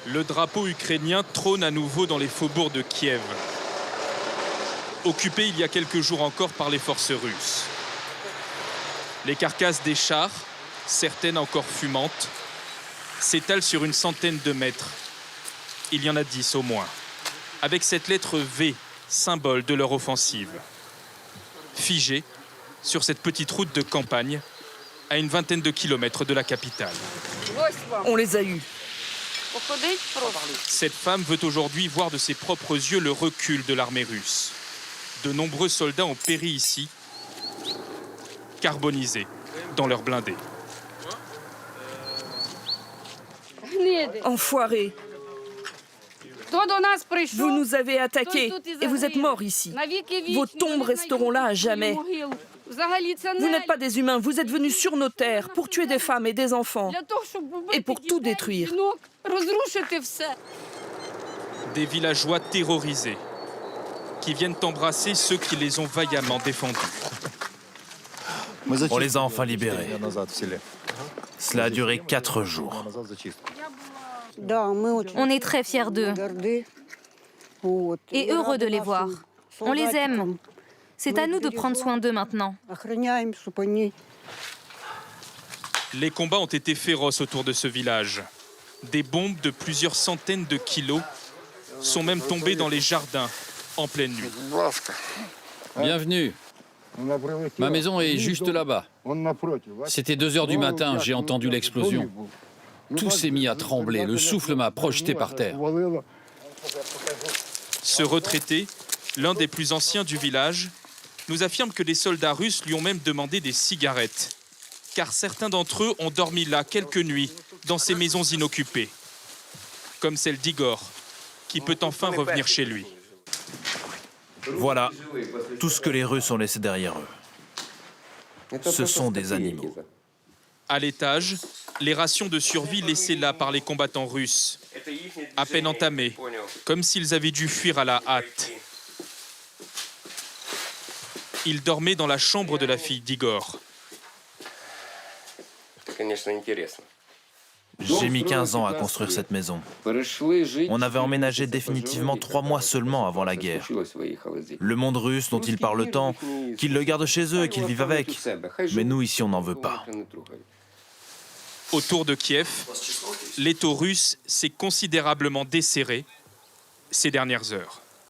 Le drapeau ukrainien trône à nouveau dans les faubourgs de Kiev, occupé il y a quelques jours encore par les forces russes. Les carcasses des chars, certaines encore fumantes, s'étalent sur une centaine de mètres. Il y en a 10 au moins, avec cette lettre V, symbole de leur offensive. Figée sur cette petite route de campagne, à une vingtaine de kilomètres de la capitale. On les a eus. Cette femme veut aujourd'hui voir de ses propres yeux le recul de l'armée russe. De nombreux soldats ont péri ici, carbonisés dans leurs blindés. Enfoirés. Vous nous avez attaqués et vous êtes morts ici. Vos tombes resteront là à jamais. Vous n'êtes pas des humains, vous êtes venus sur nos terres pour tuer des femmes et des enfants et pour tout détruire. Des villageois terrorisés qui viennent embrasser ceux qui les ont vaillamment défendus. On les a enfin libérés. Cela a duré 4 jours. On est très fiers d'eux et heureux de les voir. On les aime. C'est à nous de prendre soin d'eux maintenant. Les combats ont été féroces autour de ce village. Des bombes de plusieurs centaines de kilos sont même tombées dans les jardins en pleine nuit. Bienvenue. Ma maison est juste là-bas. C'était 2 heures du matin, j'ai entendu l'explosion. Tout s'est mis à trembler, le souffle m'a projeté par terre. Ce retraité, l'un des plus anciens du village, nous affirme que les soldats russes lui ont même demandé des cigarettes, car certains d'entre eux ont dormi là quelques nuits, dans ces maisons inoccupées, comme celle d'Igor, qui peut enfin revenir chez lui. Voilà tout ce que les Russes ont laissé derrière eux. Ce sont des animaux. À l'étage, les rations de survie laissées là par les combattants russes, à peine entamées, comme s'ils avaient dû fuir à la hâte. Ils dormaient dans la chambre de la fille d'Igor. J'ai mis 15 ans à construire cette maison. On avait emménagé définitivement 3 mois seulement avant la guerre. Le monde russe dont ils parlent tant, qu'ils le gardent chez eux et qu'ils vivent avec. Mais nous, ici, on n'en veut pas. Autour de Kiev, l'étau russe s'est considérablement desserré ces dernières heures.